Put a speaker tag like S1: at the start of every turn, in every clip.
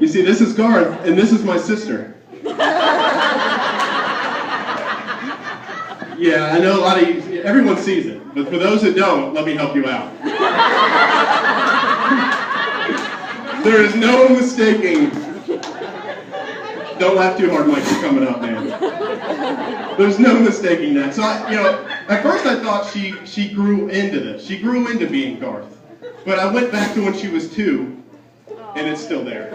S1: You see, this is Garth, and this is my sister. Yeah, I know a lot of you, everyone sees it, but for those that don't, let me help you out. There is no mistaking. Don't laugh too hard, Mike, you're coming up, man. There's no mistaking that. So, at first I thought she grew into this. She grew into being Garth. But I went back to when she was 2, and it's still there.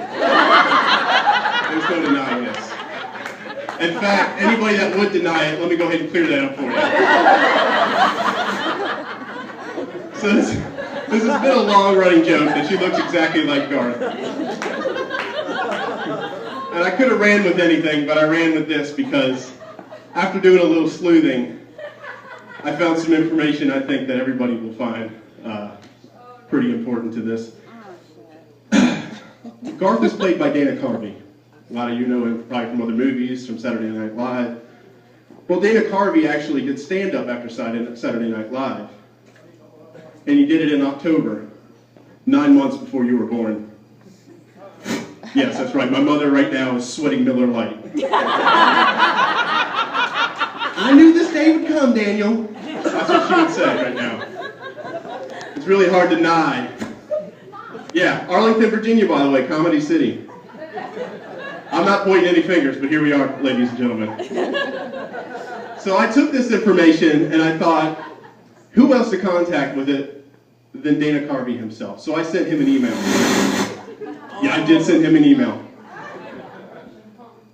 S1: There's no denying this. In fact, anybody that would deny it, let me go ahead and clear that up for you. So this has been a long-running joke that she looks exactly like Garth. And I could have ran with anything, but I ran with this because after doing a little sleuthing, I found some information I think that everybody will find pretty important to this. Garth is played by Dana Carvey. A lot of you know him probably from other movies, from Saturday Night Live. Well, Dana Carvey actually did stand-up after Saturday Night Live. And he did it in October, 9 months before you were born. Yes, that's right. My mother right now is sweating Miller Lite. I knew this day would come, Daniel. That's what she would say right now. It's really hard to deny. Yeah, Arlington, Virginia, by the way, Comedy City. I'm not pointing any fingers, but here we are, ladies and gentlemen. So I took this information and I thought, who else to contact with it than Dana Carvey himself? So I sent him an email. Yeah, I did send him an email.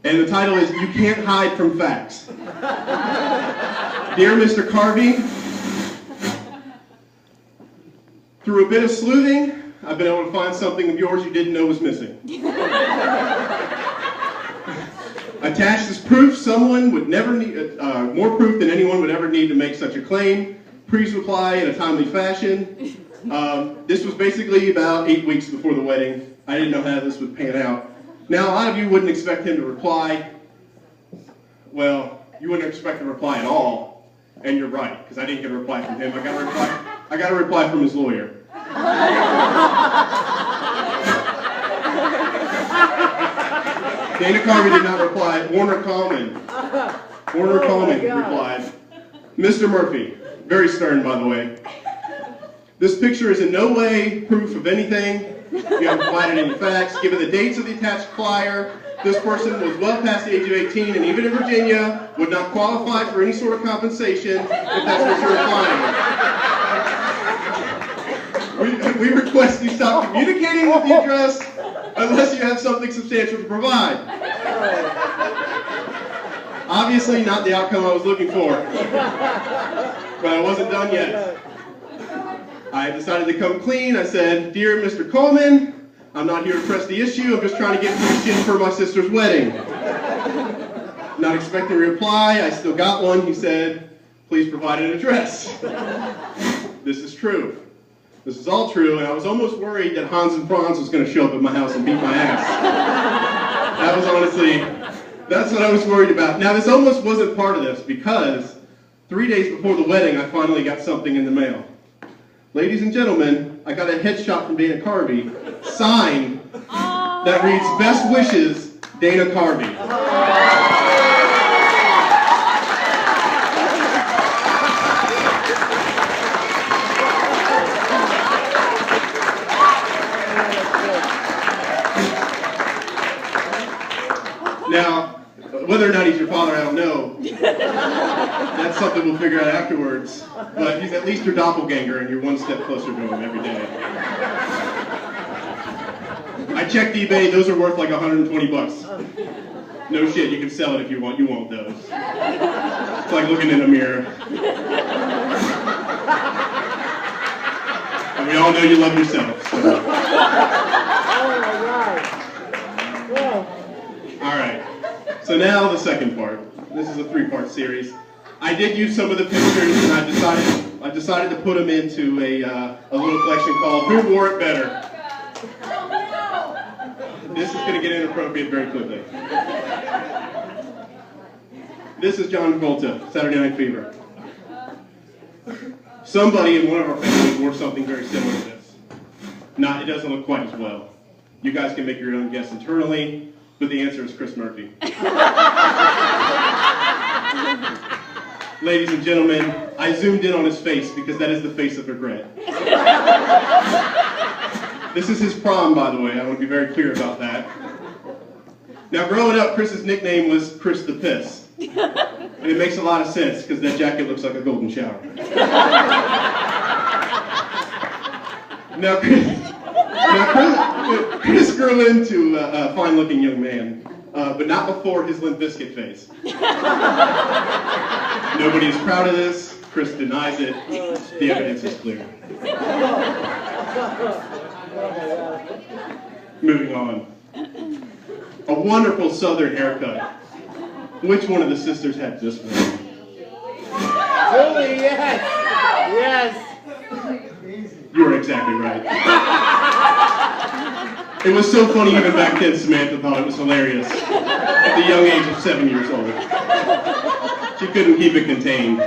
S1: And the title is, You Can't Hide from Facts. Dear Mr. Carvey, through a bit of sleuthing, I've been able to find something of yours you didn't know was missing. Attached as proof, someone would never need, more proof than anyone would ever need to make such a claim. Please reply in a timely fashion. This was basically about 8 weeks before the wedding. I didn't know how this would pan out. Now, a lot of you wouldn't expect him to reply. Well, you wouldn't expect a reply at all, and you're right, because I didn't get a reply from him. I got a reply from his lawyer. Dana Carvey did not reply. Warner Coleman replied. Mr. Murphy, very stern, by the way. This picture is in no way proof of anything. You haven't provided any facts. Given the dates of the attached flyer, this person was well past the age of 18, and even in Virginia, would not qualify for any sort of compensation if that's what you're implying. We request you stop communicating with the address unless you have something substantial to provide. Obviously not the outcome I was looking for. But I wasn't done yet. I decided to come clean. I said, Dear Mr. Coleman, I'm not here to press the issue. I'm just trying to get permission for my sister's wedding. Not expecting a reply. I still got one. He said, please provide an address. This is true. This is all true, and I was almost worried that Hans and Franz was going to show up at my house and beat my ass. That was honestly, that's what I was worried about. Now, this almost wasn't part of this, because 3 days before the wedding, I finally got something in the mail. Ladies and gentlemen, I got a headshot from Dana Carvey, signed, that reads, Best Wishes, Dana Carvey. Now, whether or not he's your father, I don't know. That's something we'll figure out afterwards. But he's at least your doppelganger, and you're one step closer to him every day. I checked eBay, those are worth like 120 bucks. No shit, you can sell it if you want. You want those. It's like looking in a mirror. And we all know you love yourself. So. Oh my God. Whoa. All right. So now the second part. This is a 3-part series. I did use some of the pictures, and I decided to put them into a little collection called Who Wore It Better? This is going to get inappropriate very quickly. This is John Travolta, Saturday Night Fever. Somebody in one of our families wore something very similar to this. It doesn't look quite as well. You guys can make your own guess internally, but the answer is Chris Murphy. Ladies and gentlemen, I zoomed in on his face because that is the face of regret. This is his prom, by the way. I want to be very clear about that. Now, growing up, Chris's nickname was Chris the Piss. And it makes a lot of sense because that jacket looks like a golden shower. Now, Chris grew into a fine-looking young man, but not before his Limp Bizkit phase. Nobody is proud of this. Chris denies it. The evidence is clear. Moving on. A wonderful southern haircut. Which one of the sisters had this one?
S2: Julie, yes! Yes!
S1: You were exactly right. It was so funny even back then, Samantha thought it was hilarious. At the young age of 7 years old. She couldn't keep it contained.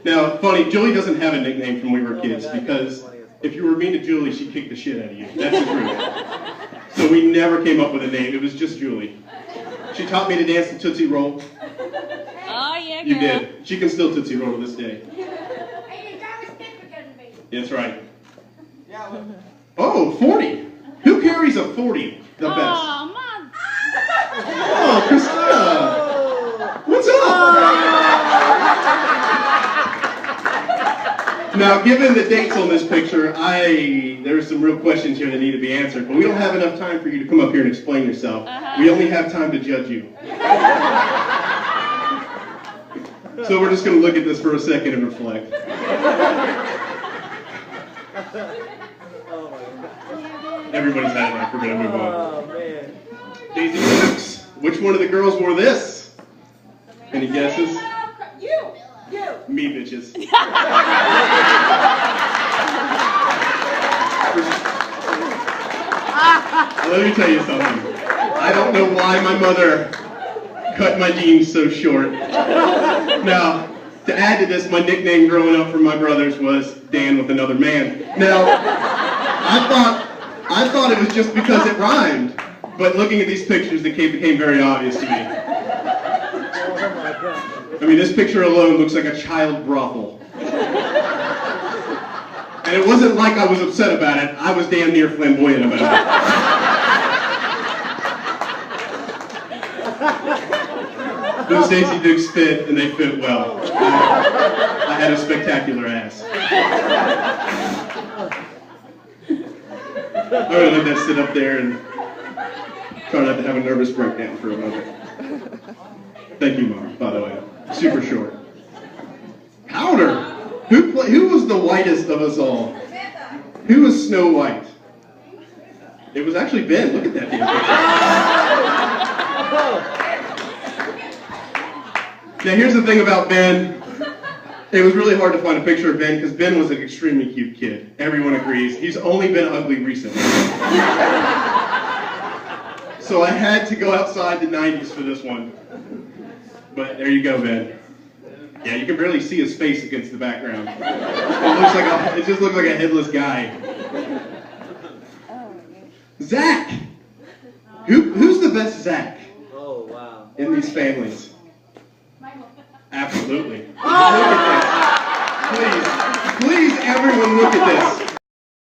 S1: Now, funny, Julie doesn't have a nickname from when we were kids because if you were mean to Julie, she'd kick the shit out of you. That's the truth. So we never came up with a name. It was just Julie. She taught me to dance the Tootsie Roll.
S3: Oh, yeah, girl.
S1: You did. She can still Tootsie Roll to this day. That's right. Oh, 40. Who carries a 40 the best?
S3: Oh, Mom.
S1: Oh, Christina. What's up? Now, given the dates on this picture, there's some real questions here that need to be answered, but we don't have enough time for you to come up here and explain yourself. We only have time to judge you. So we're just going to look at this for a second and reflect. Everybody's had it right. We're going to move on.
S2: Oh, man.
S1: Daisy Dukes, which one of the girls wore this? Any guesses?
S4: You.
S1: Me, bitches. Let me tell you something. I don't know why my mother cut my jeans so short. Now, to add to this, my nickname growing up from my brothers was Dan with another man. Now, I thought it was just because it rhymed, but looking at these pictures, it became very obvious to me. I mean, this picture alone looks like a child brothel. And it wasn't like I was upset about it. I was damn near flamboyant about it. Those Daisy Dukes fit, and they fit well. I had a spectacular ass. I'm going to let that sit up there and try not to have a nervous breakdown for a moment. Thank you, Mom, by the way. Super short. Powder! Who was the whitest of us all? Who was Snow White? It was actually Ben. Look at that damn picture. Now here's the thing about Ben. It was really hard to find a picture of Ben because Ben was an extremely cute kid. Everyone agrees. He's only been ugly recently. So I had to go outside the 90s for this one. But there you go, Ben. Yeah, you can barely see his face against the background. It just looks like a headless guy. Zach! Who's the best Zach?
S2: Oh, wow.
S1: In these families? Absolutely. Look at this. Please, everyone look at this.